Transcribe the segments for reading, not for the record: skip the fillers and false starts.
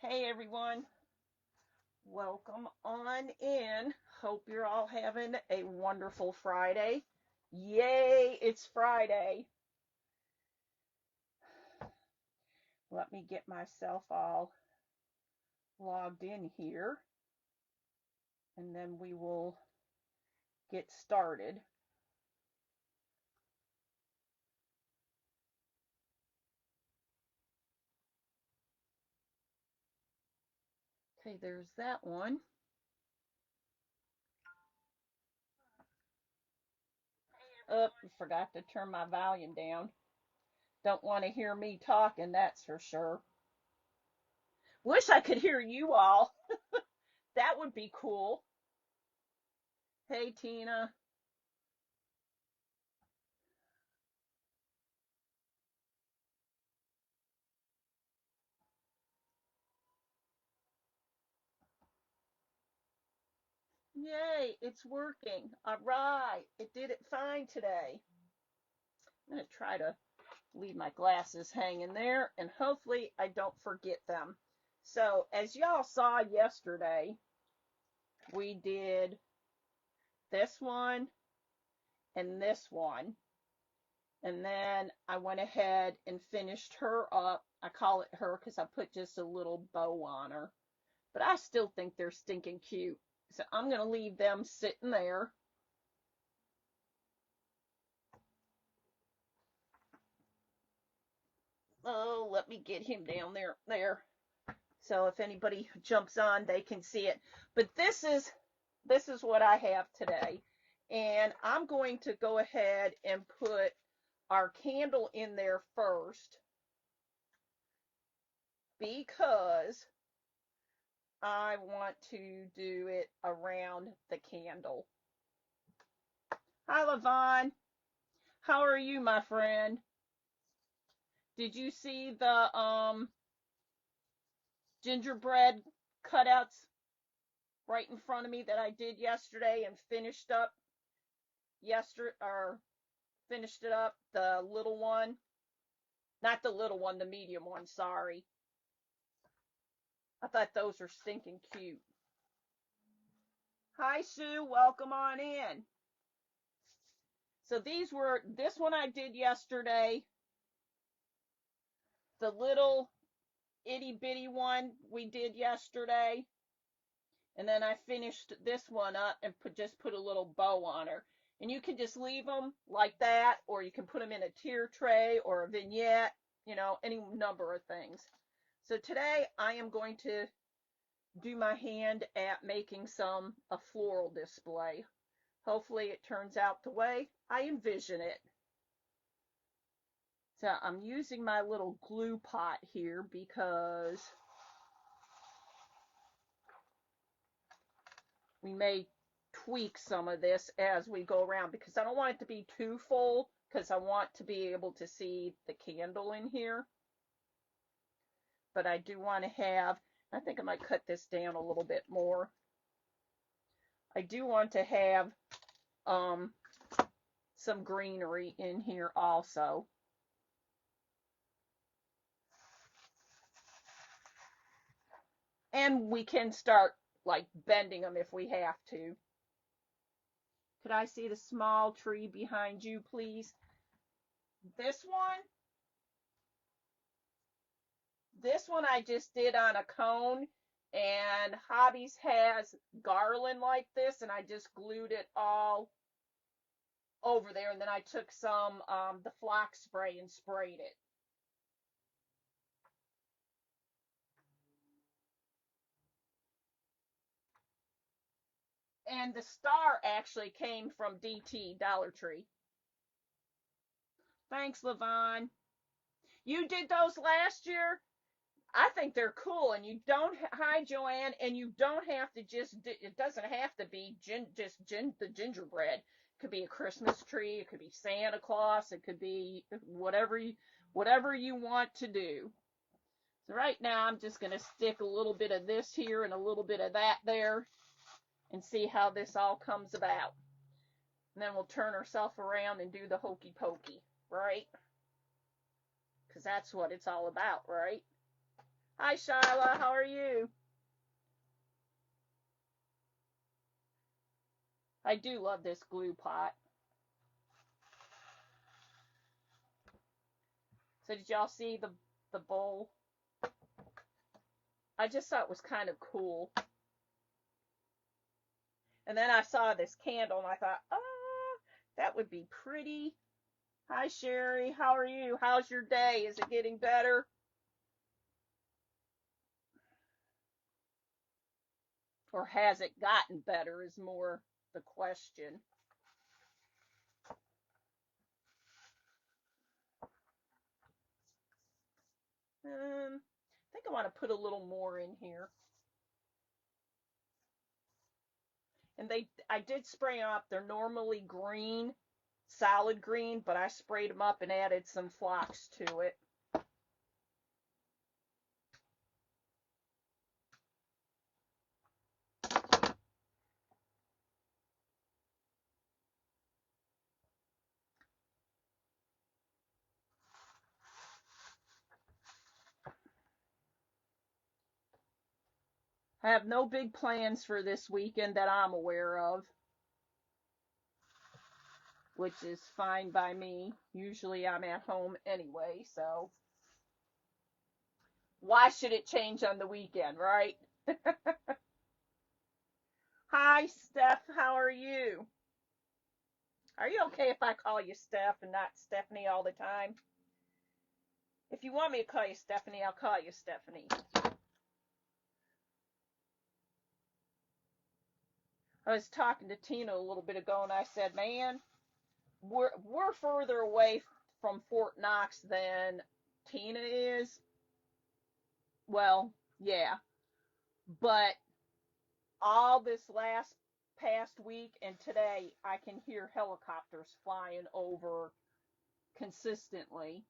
Hey everyone, welcome on in. Hope you're all having a wonderful Friday. Yay, it's Friday. Let me get myself all logged in here and then we will get started. Okay, there's that one. Oh, forgot to turn my volume down. Don't want to hear me talking, that's for sure. Wish I could hear you all. That would be cool. Hey, Tina. Yay, it's working. All right, it did it fine today. I'm going to try to leave my glasses hanging there and hopefully I don't forget them. So, as y'all saw yesterday, we did this one and this one. And then I went ahead and finished her up. I call it her because I put just a little bow on her. But I still think they're stinking cute. So I'm going to leave them sitting there. Oh, let me get him down there. There. So if anybody jumps on, they can see it. But this is what I have today. And I'm going to go ahead and put our candle in there first because I want to do it around the candle. Hi, Levon. How are you, my friend? Did you see the gingerbread cutouts right in front of me that I did yesterday and finished up yesterday, or finished it up, the little one. Not the little one, the medium one, sorry. I thought those were stinking cute. Hi, Sue. Welcome on in. So this one I did yesterday. The little itty bitty one we did yesterday. And then I finished this one up and just put a little bow on her. And you can just leave them like that, or you can put them in a tier tray or a vignette, any number of things. So today I am going to do my hand at making a floral display. Hopefully it turns out the way I envision it. So I'm using my little glue pot here because we may tweak some of this as we go around because I don't want it to be too full because I want to be able to see the candle in here. But I do want to have, I think I might cut this down a little bit more. I do want to have some greenery in here also. And we can start like bending them if we have to. Could I see the small tree behind you, please? This one I just did on a cone, and Hobbies has garland like this, and I just glued it all over there, and then I took some the flock spray and sprayed it. And the star actually came from DT, Dollar Tree. Thanks, Levon. You did those last year? I think they're cool, and you don't. Hi, Joanne, and you don't have to just. It doesn't have to be the gingerbread. It could be a Christmas tree. It could be Santa Claus. It could be whatever you want to do. So right now, I'm just going to stick a little bit of this here and a little bit of that there, and see how this all comes about. And then we'll turn ourselves around and do the hokey pokey, right? Because that's what it's all about, right? Hi, Shyla. How are you? I do love this glue pot. So did y'all see the bowl? I just thought it was kind of cool. And then I saw this candle and I thought, oh, that would be pretty. Hi, Sherry. How are you? How's your day? Is it getting better? Or has it gotten better is more the question. I think I want to put a little more in here. And I did spray them up. They're normally green, solid green, but I sprayed them up and added some phlox to it. I have no big plans for this weekend that I'm aware of, which is fine by me. Usually I'm at home anyway, so why should it change on the weekend, right? Hi, Steph. How are you? Are you okay if I call you Steph and not Stephanie all the time? If you want me to call you Stephanie, I'll call you Stephanie. I was talking to Tina a little bit ago, and I said, man, we're further away from Fort Knox than Tina is. Well, yeah, but all this past week and today, I can hear helicopters flying over consistently.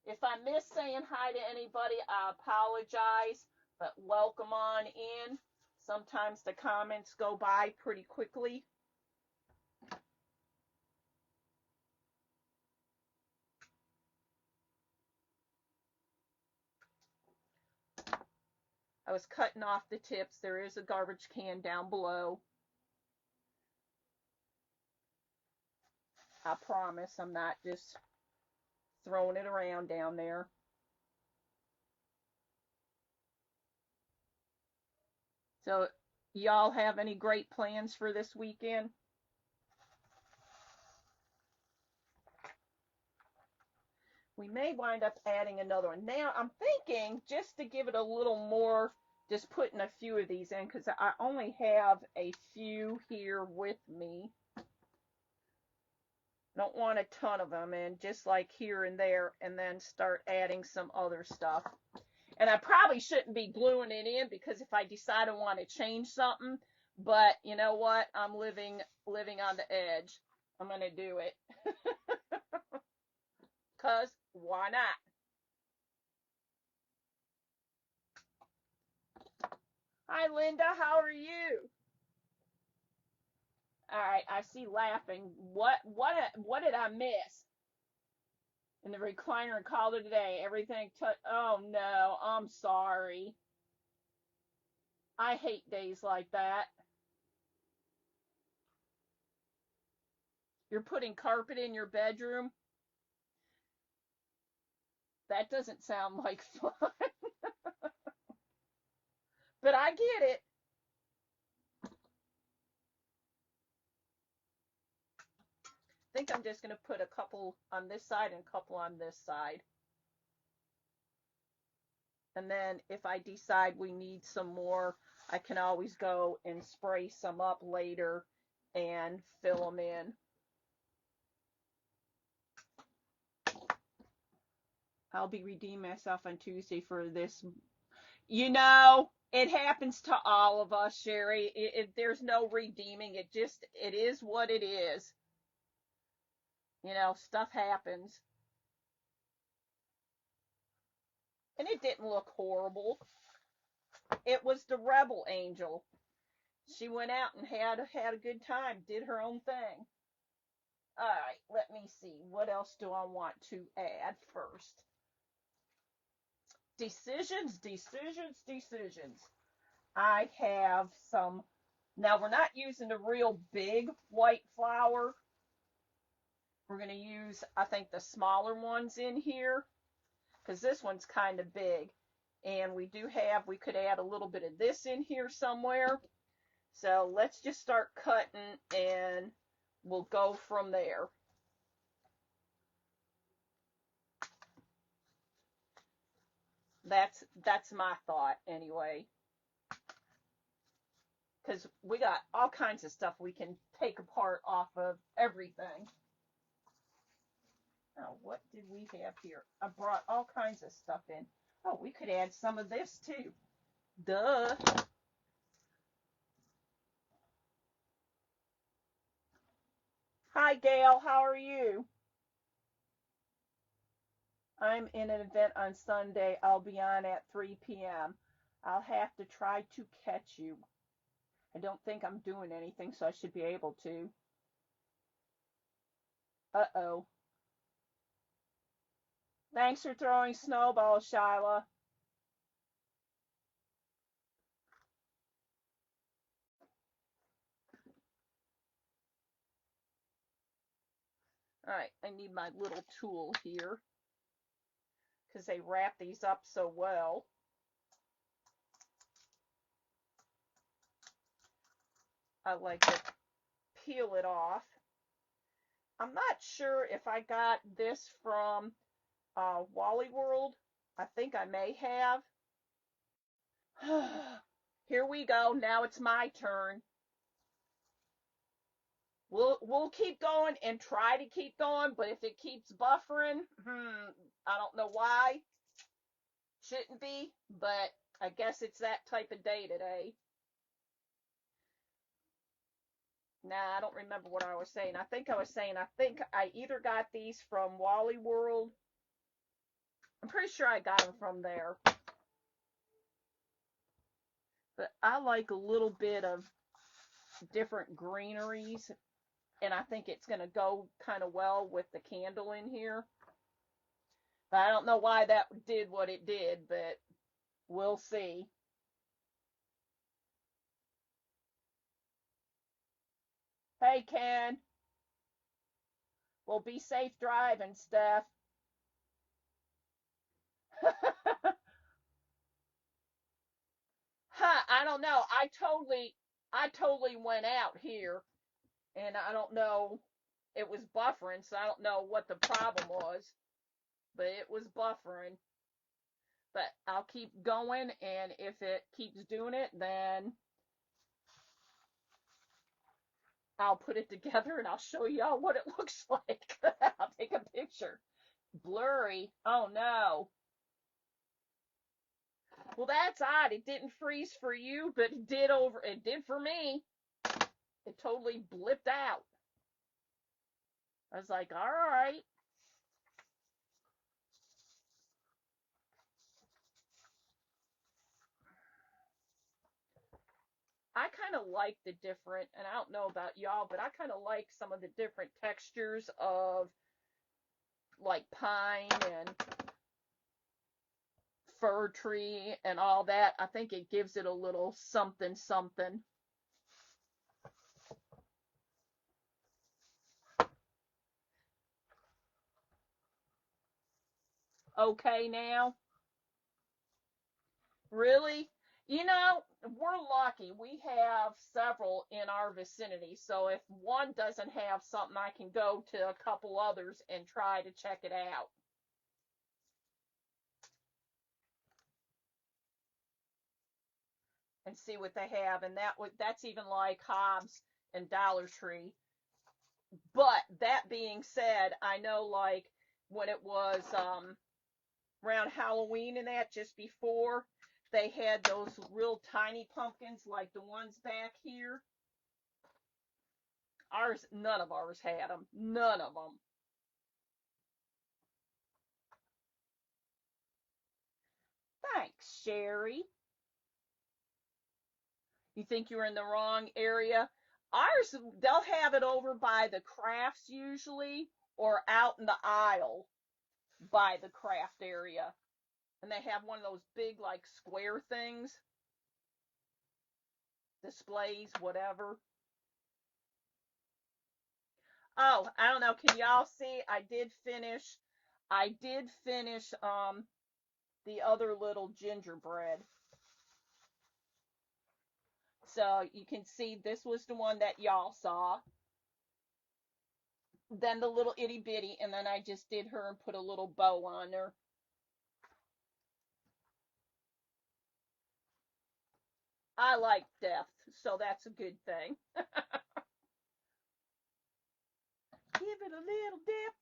If I miss saying hi to anybody, I apologize, but welcome on in. Sometimes the comments go by pretty quickly. I was cutting off the tips. There is a garbage can down below. I promise I'm not just throwing it around down there. So, y'all have any great plans for this weekend? We may wind up adding another one. Now, I'm thinking just to give it a little more, just putting a few of these in because I only have a few here with me. Don't want a ton of them in, just like here and there, and then start adding some other stuff. And I probably shouldn't be gluing it in because if I decide I want to change something, but you know what? I'm living on the edge. I'm going to do it. Because why not? Hi, Linda. How are you? All right, I see laughing. What did I miss? In the recliner and called it today. Everything oh no, I'm sorry. I hate days like that. You're putting carpet in your bedroom? That doesn't sound like fun. But I get it. I think I'm just going to put a couple on this side and a couple on this side. And then if I decide we need some more, I can always go and spray some up later and fill them in. I'll be redeeming myself on Tuesday for this. You know, it happens to all of us, Sherry. There's no redeeming. It is what it is. You know, stuff happens. And it didn't look horrible. It was the rebel angel. She went out and had a good time, did her own thing. All right, let me see. What else do I want to add first? Decisions, decisions, decisions. I have some. Now, we're not using the real big white flower. We're going to use, I think, the smaller ones in here because this one's kind of big. And we could add a little bit of this in here somewhere. So let's just start cutting and we'll go from there. That's my thought anyway. Because we got all kinds of stuff we can take apart off of everything. Now, what did we have here? I brought all kinds of stuff in. Oh, we could add some of this too. Duh. Hi, Gail. How are you? I'm in an event on Sunday. I'll be on at 3 p.m. I'll have to try to catch you. I don't think I'm doing anything, so I should be able to. Uh-oh. Thanks for throwing snowballs, Shyla. All right, I need my little tool here because they wrap these up so well. I like to peel it off. I'm not sure if I got this from Wally World. I think I may have. Here we go. Now it's my turn. We'll keep going and try to keep going, but if it keeps buffering, I don't know why. Shouldn't be, but I guess it's that type of day today. Nah, I don't remember what I was saying. I think I either got these from Wally World. I'm pretty sure I got them from there. But I like a little bit of different greeneries, and I think it's going to go kind of well with the candle in here. But I don't know why that did what it did, but we'll see. Hey, Ken. Well, be safe driving, Steph. I don't know. I totally went out here, and I don't know. It was buffering, so I don't know what the problem was, but it was buffering. But I'll keep going, and if it keeps doing it, then I'll put it together and I'll show y'all what it looks like. I'll take a picture. Blurry. Oh no. Well, that's odd. It didn't freeze for you, but it did for me. It totally blipped out. I was like, all right. I kind of like the different, and I don't know about y'all, but I kind of like some of the different textures of like pine and fir tree and all that. I think it gives it a little something something. Okay now? Really? You know, we're lucky. We have several in our vicinity. So if one doesn't have something, I can go to a couple others and try to check it out. And see what they have. And that's even like Hobbs and Dollar Tree. But that being said, I know like when it was around Halloween and that just before, they had those real tiny pumpkins like the ones back here. None of ours had them. None of them. Thanks, Sherry. You think you're in the wrong area? Ours, they'll have it over by the crafts usually, or out in the aisle by the craft area. And they have one of those big, like, square things, displays, whatever. Oh, I don't know. Can y'all see? I did finish the other little gingerbread. So you can see this was the one that y'all saw. Then the little itty bitty, and then I just did her and put a little bow on her. I like death, so that's a good thing. Give it a little dip.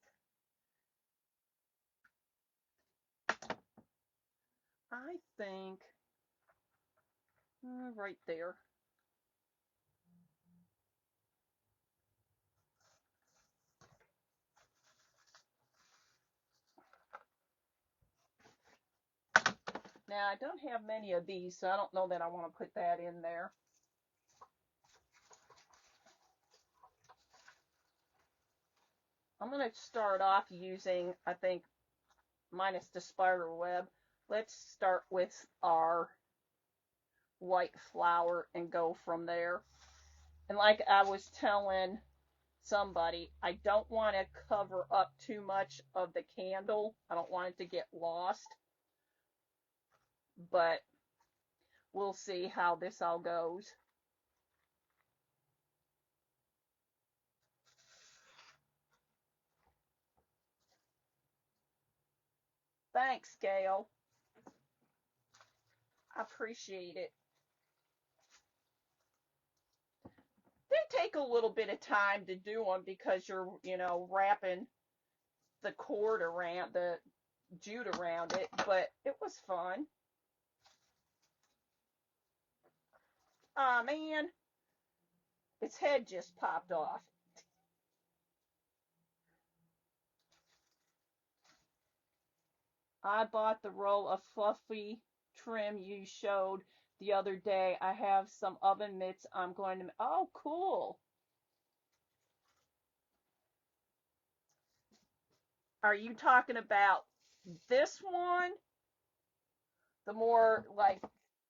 I think right there. Now, I don't have many of these, so I don't know that I want to put that in there. I'm going to start off using, I think, minus the spider web. Let's start with our white flower and go from there. And like I was telling somebody, I don't want to cover up too much of the candle. I don't want it to get lost. But we'll see how this all goes. Thanks, Gail. I appreciate it. They take a little bit of time to do them because you're, wrapping the cord around, the jute around it, but it was fun. Aw, man, its head just popped off. I bought the roll of fluffy trim you showed the other day. I have some oven mitts I'm going to, oh, cool. Are you talking about this one? The more like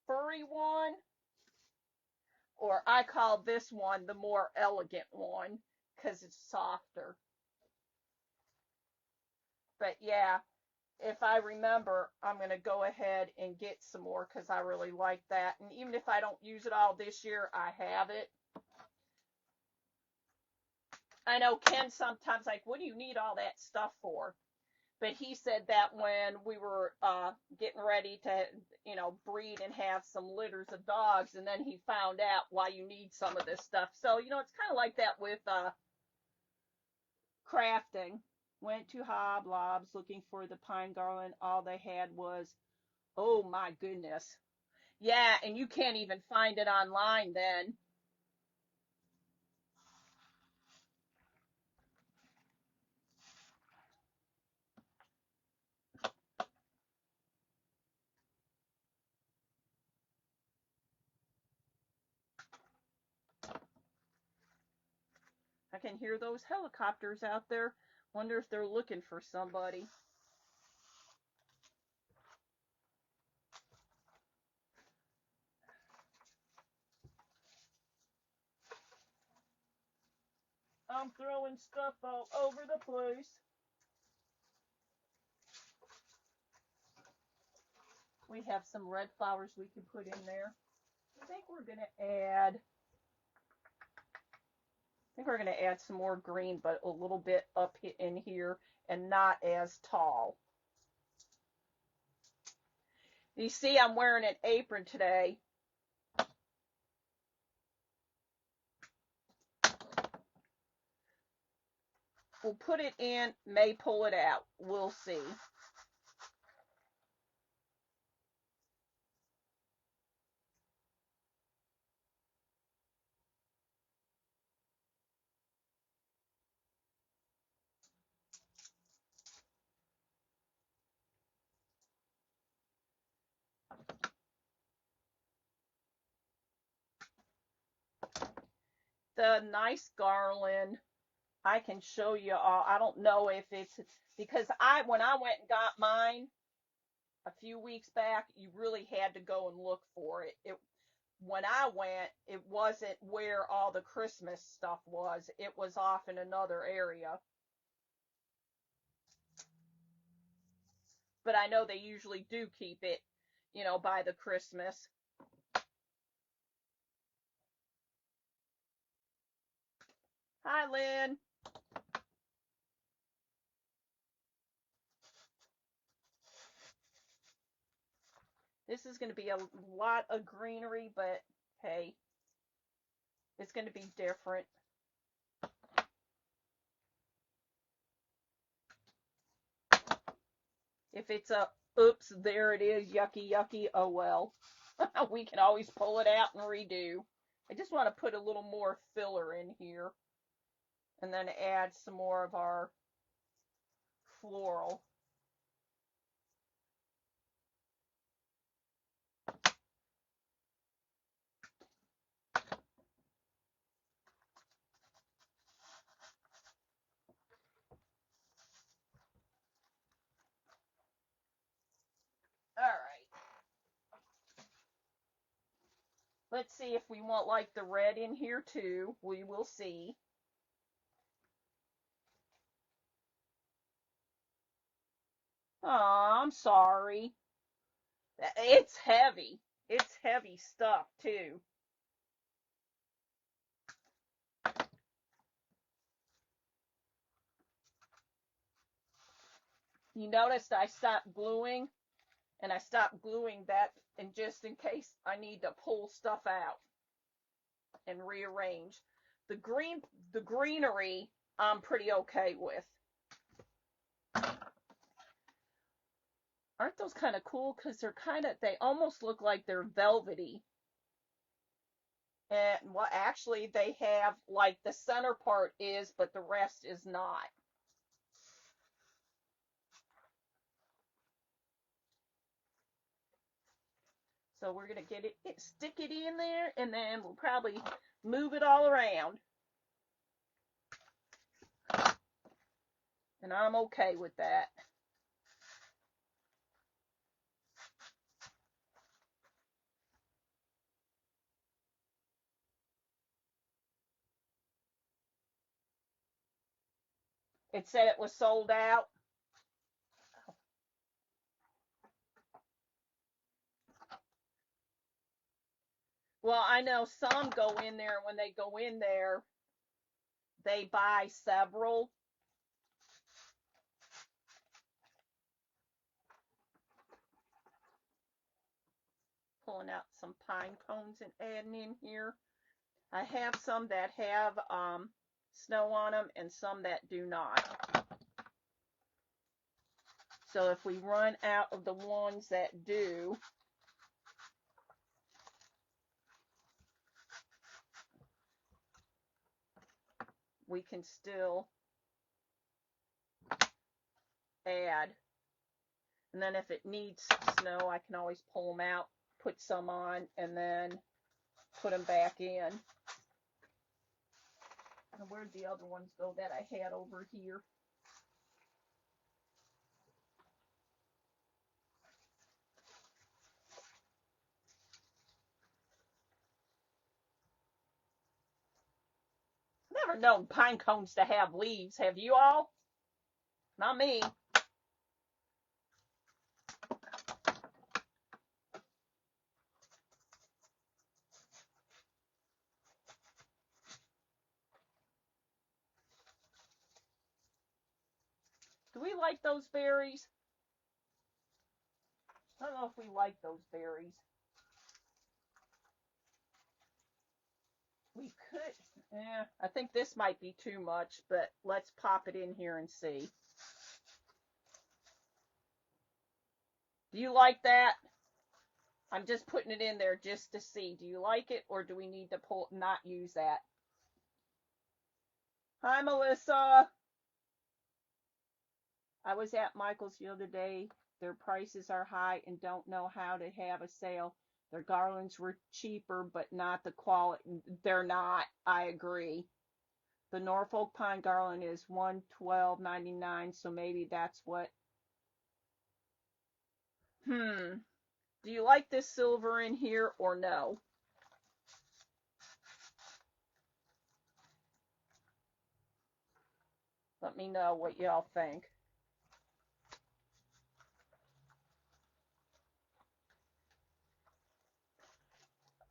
furry one? Or I call this one the more elegant one because it's softer. But yeah, if I remember, I'm going to go ahead and get some more because I really like that. And even if I don't use it all this year, I have it. I know Ken sometimes like, what do you need all that stuff for? But he said that when we were getting ready to, breed and have some litters of dogs, and then he found out why you need some of this stuff. So, it's kind of like that with crafting. Went to Hoblob's looking for the pine garland. All they had was, oh my goodness. Yeah, and you can't even find it online then. I can hear those helicopters out there. Wonder if they're looking for somebody. I'm throwing stuff all over the place. We have some red flowers we can put in there. I think we're going to add some more green, but a little bit up in here and not as tall. You see, I'm wearing an apron today. We'll put it in, may pull it out. We'll see. the nice garland. I can show you all. I don't know if it's because when I went and got mine a few weeks back, you really had to go and look for it. When I went, it wasn't where all the Christmas stuff was. It was off in another area. But I know they usually do keep it, by the Christmas. Hi, Lynn. This is going to be a lot of greenery, but hey, it's going to be different. If it's a, oops, there it is, yucky, yucky, oh well. We can always pull it out and redo. I just want to put a little more filler in here and then add some more of our floral. All right. Let's see if we want like the red in here too. We will see. Oh, I'm sorry. It's heavy. It's heavy stuff too. You noticed I stopped gluing, and I stopped gluing that, and just in case I need to pull stuff out and rearrange. The greenery, I'm pretty okay with. Aren't those kind of cool? Because they almost look like they're velvety. And well, actually, they have like the center part is, but the rest is not. So we're gonna get it, stick it in there, and then we'll probably move it all around. And I'm okay with that. It said it was sold out. Well, I know some go in there, and when they go in there, they buy several. Pulling out some pine cones and adding in here. I have some that have snow on them and some that do not. So if we run out of the ones that do, we can still add. And then if it needs snow, I can always pull them out, put some on, and then put them back in. And where'd the other ones go that I had over here? Never known pine cones to have leaves. Have you all? Not me. Do we like those berries? I don't know if we like those berries. We could, I think this might be too much, but let's pop it in here and see. Do you like that? I'm just putting it in there just to see. Do you like it, or do we need to not use that? Hi, Melissa. I was at Michael's the other day. Their prices are high and don't know how to have a sale. Their garlands were cheaper, but not the quality. They're not. I agree. The Norfolk Pine garland is $112.99, so maybe that's what. Do you like this silver in here or no? Let me know what y'all think.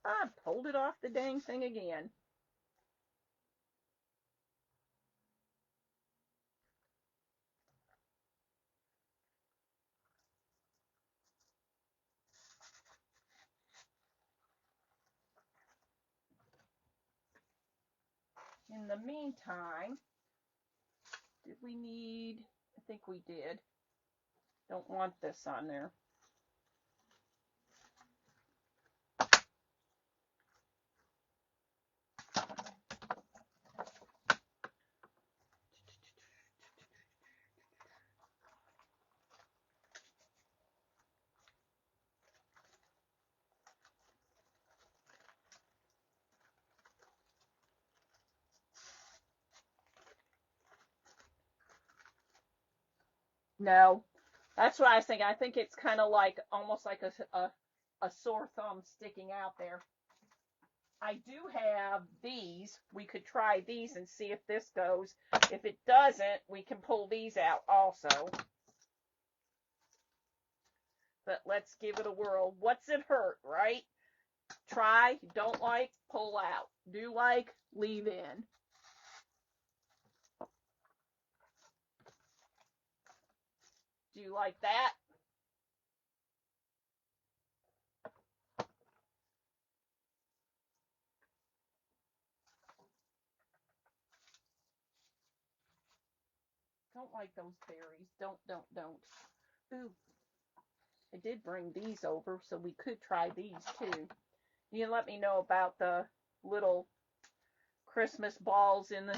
I pulled it off the dang thing again. In the meantime, did we need, I think we did. Don't want this on there. No, that's what I was thinking. I think it's kind of like almost like a sore thumb sticking out there. I do have these. We could try these and see if this goes. If it doesn't, we can pull these out also. But let's give it a whirl. What's it hurt, right? Try, don't like, pull out. Do like, leave in. Do you like that? Don't like those berries. Don't. Ooh, I did bring these over, so we could try these too. You can let me know about the little Christmas balls in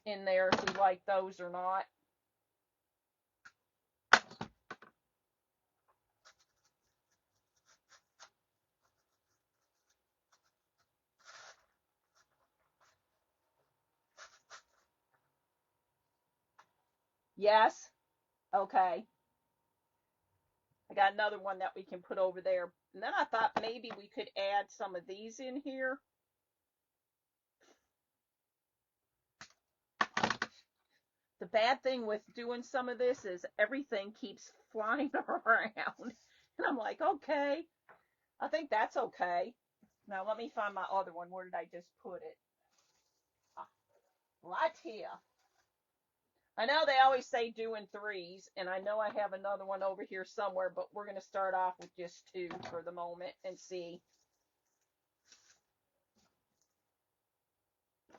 there if you like those or not. Yes? Okay. I got another one that we can put over there. And then I thought maybe we could add some of these in here. The bad thing with doing some of this is everything keeps flying around. And I'm like, okay, I think that's okay. Now let me find my other one. Where did I just put it? Right here. I know they always say do in threes, and I know I have another one over here somewhere, but we're going to start off with just two for the moment and see.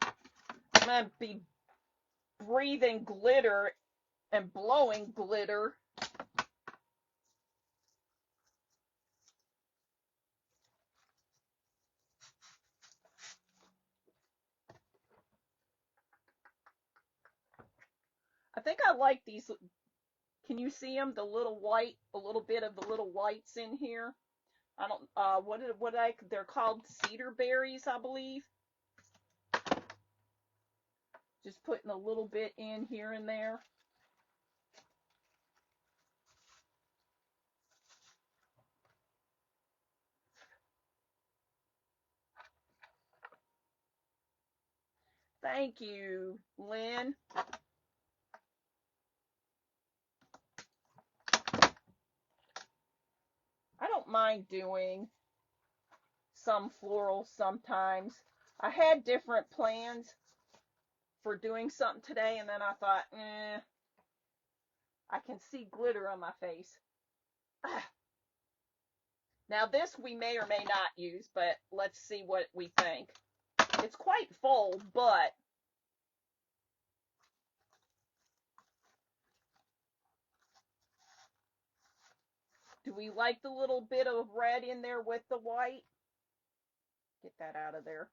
I'm going to be breathing glitter and blowing glitter. I think I like these. Can you see them? The little white, a little bit of the little whites in here. I don't, they're called cedar berries, I believe. Just putting a little bit in here and there. Thank you, Lynn. I don't mind doing some florals sometimes. I had different plans for doing something today, and then I thought, I can see glitter on my face. Now this we may or may not use, but let's see what we think. It's quite full, but do we like the little bit of red in there with the white? Get that out of there.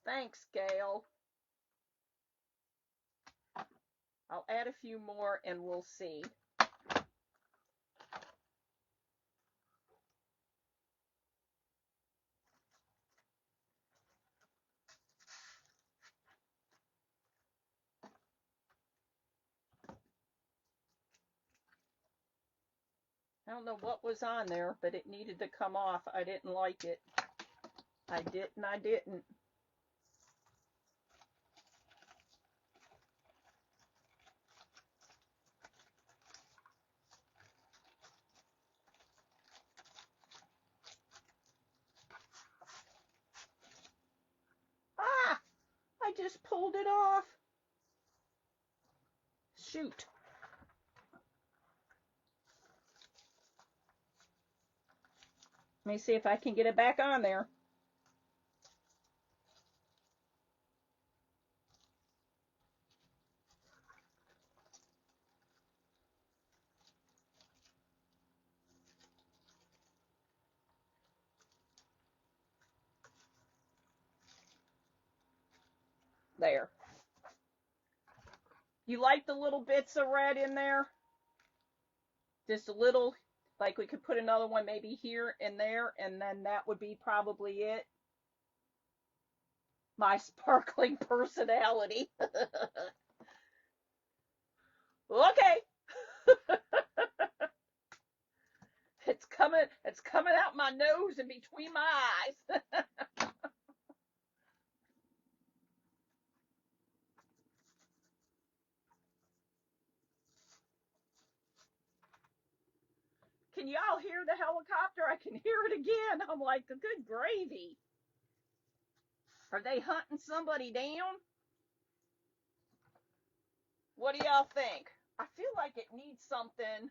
Thanks, Gail. I'll add a few more and we'll see. I don't know what was on there, but it needed to come off. I didn't like it. I didn't. Ah! I just pulled it off. Shoot. Let me see if I can get it back on there. There. You like the little bits of red in there? Just a little, like we could put another one maybe here and there, and then that would be probably it. My sparkling personality. Okay. It's coming out my nose and between my eyes. Can y'all hear the helicopter? I can hear it again. I'm like, good gravy. Are they hunting somebody down? What do y'all think? I feel like it needs something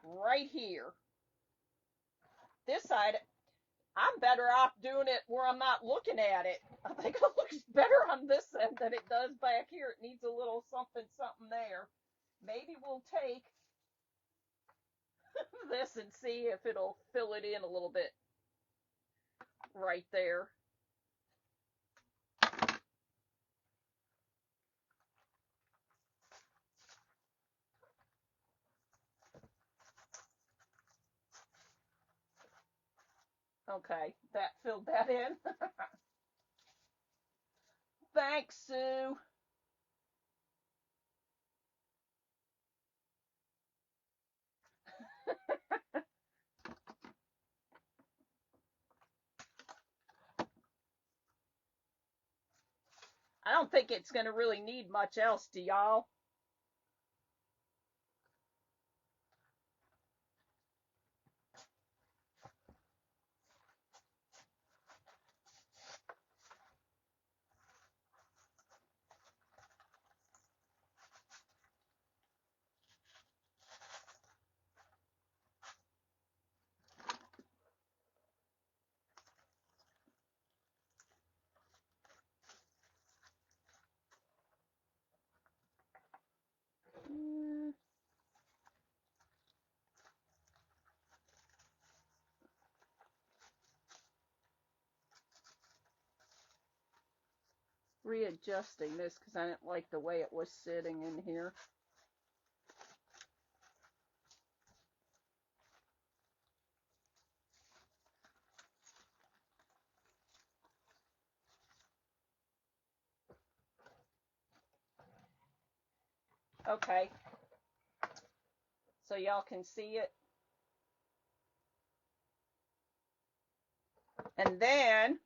right here. This side, I'm better off doing it where I'm not looking at it. I think it looks better on this end than it does back here. It needs a little something there. Maybe we'll take this and see if it'll fill it in a little bit right there. Okay, that filled that in. Thanks, Sue. I don't think it's going to really need much else, do y'all? Readjusting this because I didn't like the way it was sitting in here. Okay. So y'all can see it. And then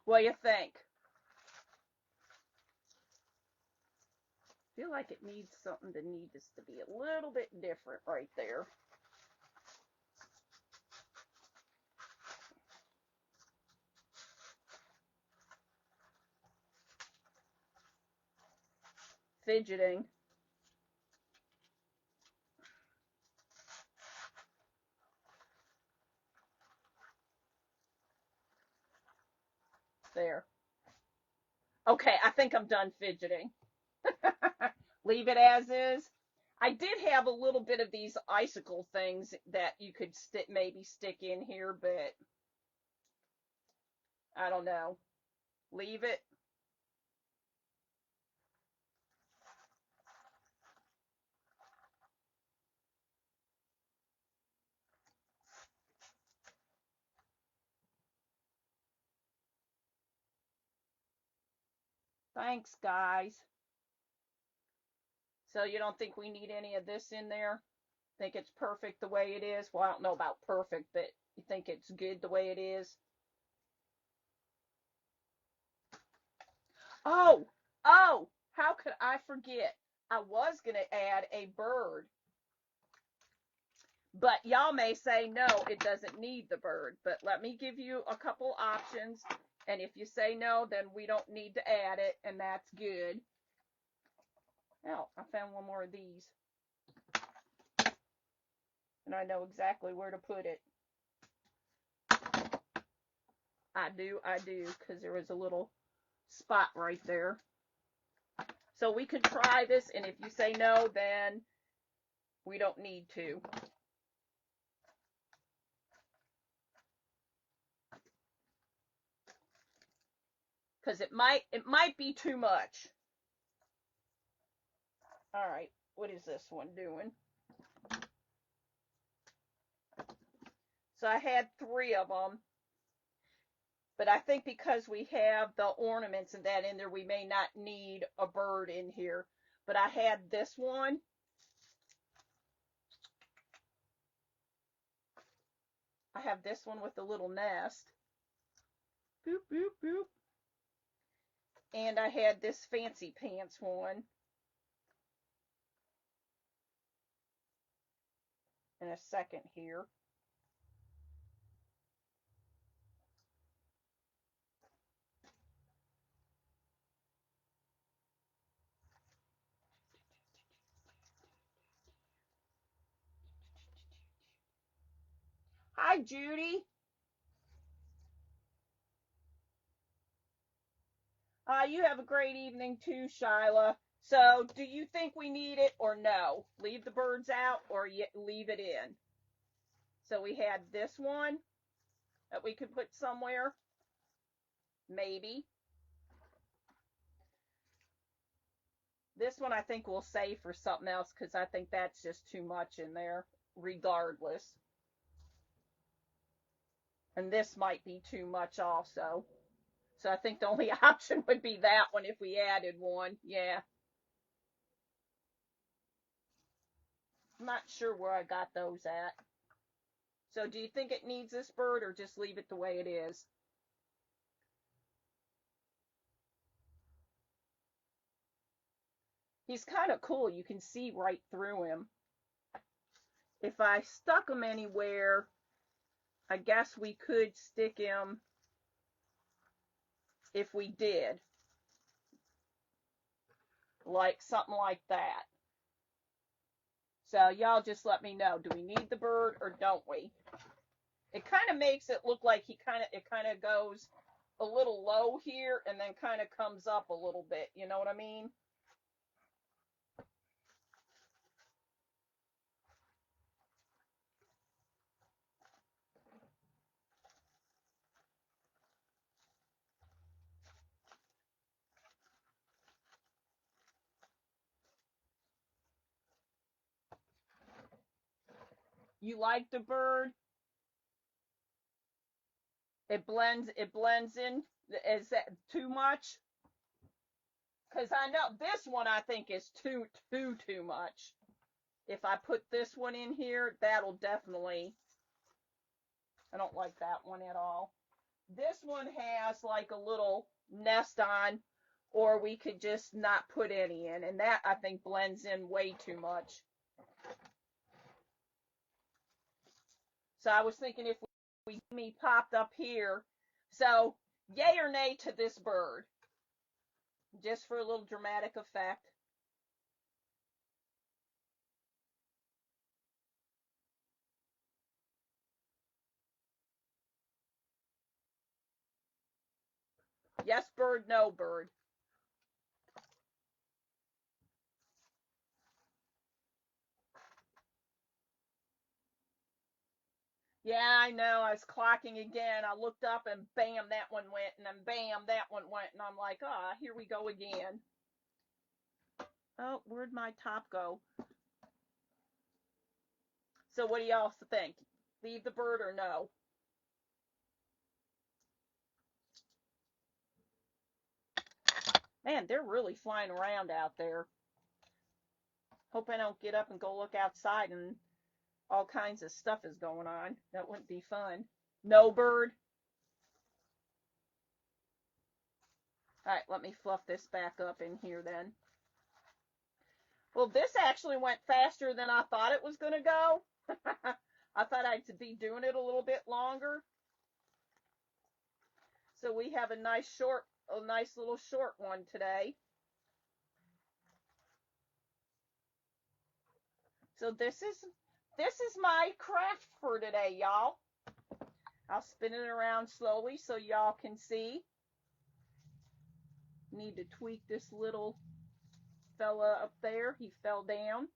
what do you think? I feel like it needs something to need this to be a little bit different right there. Fidgeting. There. Okay, I think I'm done fidgeting. Leave it as is. I did have a little bit of these icicle things that you could maybe stick in here, but I don't know. Leave it. Thanks, guys. So you don't think we need any of this in there? Think it's perfect the way it is? Well, I don't know about perfect, but you think it's good the way it is? Oh, oh, how could I forget? I was going to add a bird, but y'all may say, no, it doesn't need the bird. But let me give you a couple options. And if you say no, then we don't need to add it, and that's good. Oh, I found one more of these. And I know exactly where to put it. I do, because there was a little spot right there. So we could try this, and if you say no, then we don't need to. Because it might be too much. All right, what is this one doing? So I had 3 of them, but I think because we have the ornaments and that in there, we may not need a bird in here. But I had this one. I have this one with a little nest. Boop, boop, boop. And I had this fancy pants one. In a second here. Hi, Judy. You have a great evening too, Shyla. So, do you think we need it or no? Leave the birds out or leave it in? So we had this one that we could put somewhere. Maybe. This one I think we'll save for something else because I think that's just too much in there, regardless. And this might be too much also. So I think the only option would be that one if we added one. Yeah. I'm not sure where I got those at. So do you think it needs this bird or just leave it the way it is? He's kind of cool. You can see right through him. If I stuck him anywhere, I guess we could stick him if we did. Like something like that. So y'all just let me know. Do we need the bird or don't we? It kind of makes it look like it kind of goes a little low here and then kind of comes up a little bit. You know what I mean? You like the bird? It blends in. Is that too much? Because I know this one I think is too much. If I put this one in here, that'll definitely, I don't like that one at all. This one has like a little nest on, or we could just not put any in, and that I think blends in way too much. So I was thinking if me popped up here, so yay or nay to this bird, just for a little dramatic effect. Yes bird, no bird. Yeah, I know. I was clocking again. I looked up and bam, that one went, and then bam, that one went, and I'm like, ah, here we go again. Oh, where'd my top go? So what do y'all think? Leave the bird or no? Man, they're really flying around out there. Hope I don't get up and go look outside and all kinds of stuff is going on. That wouldn't be fun. No bird. All right, let me fluff this back up in here then. Well, this actually went faster than I thought it was going to go. I thought I'd be doing it a little bit longer. So we have a nice little short one today. So this is my craft for today, y'all. I'll spin it around slowly so y'all can see. Need to tweak this little fella up there. He fell down.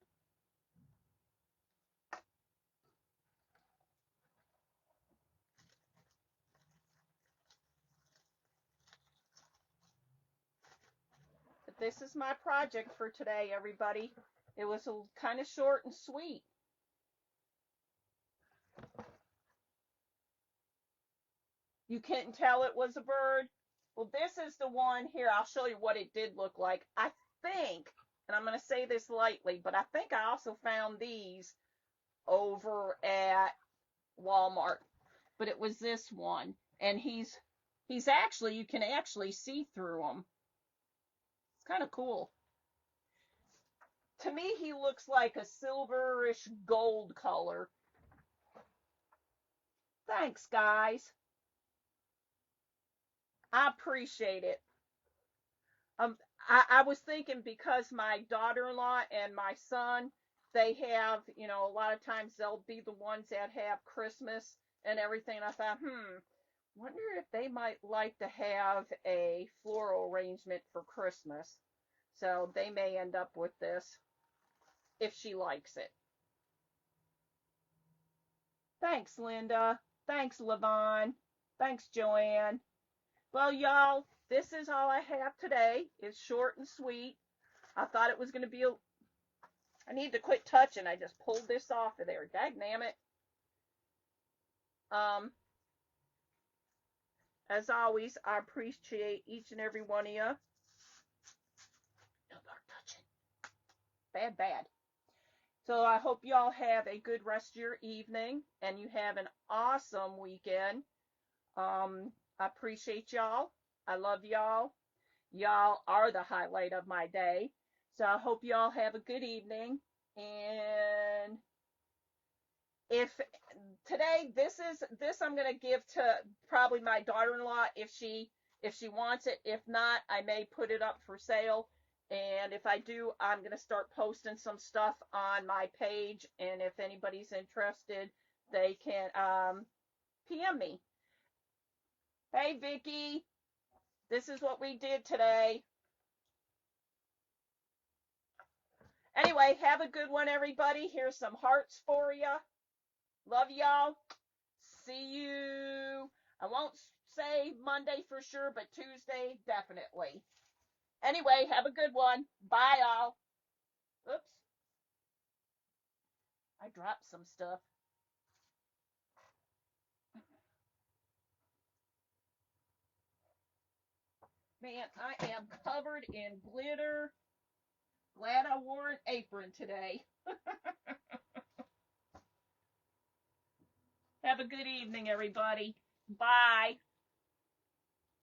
But this is my project for today, everybody. It was kind of short and sweet. You couldn't tell it was a bird? Well, this is the one here. I'll show you what it did look like. I think, and I'm going to say this lightly, but I think I also found these over at Walmart. But it was this one. And he's actually, you can actually see through him. It's kind of cool. To me, he looks like a silverish gold color. Thanks, guys. I appreciate it. I was thinking because my daughter-in-law and my son, they have, a lot of times they'll be the ones that have Christmas and everything. And I thought, wonder if they might like to have a floral arrangement for Christmas. So they may end up with this if she likes it. Thanks, Linda. Thanks, Levon. Thanks, Joanne. Well, y'all, this is all I have today. It's short and sweet. I thought it was going to be I need to quit touching. I just pulled this off of there. Dagnammit. As always, I appreciate each and every one of you. No more touching. Bad, bad. So I hope y'all have a good rest of your evening and you have an awesome weekend. I appreciate y'all. I love y'all. Y'all are the highlight of my day. So I hope y'all have a good evening. And if today this I'm going to give to probably my daughter-in-law if she wants it. If not, I may put it up for sale. And if I do, I'm going to start posting some stuff on my page. And if anybody's interested, they can PM me. Hey, Vicki, this is what we did today. Anyway, have a good one, everybody. Here's some hearts for you. Love y'all. See you. I won't say Monday for sure, but Tuesday, definitely. Anyway, have a good one. Bye, all. Oops. I dropped some stuff. Man, I am covered in glitter. Glad I wore an apron today. Have a good evening, everybody. Bye.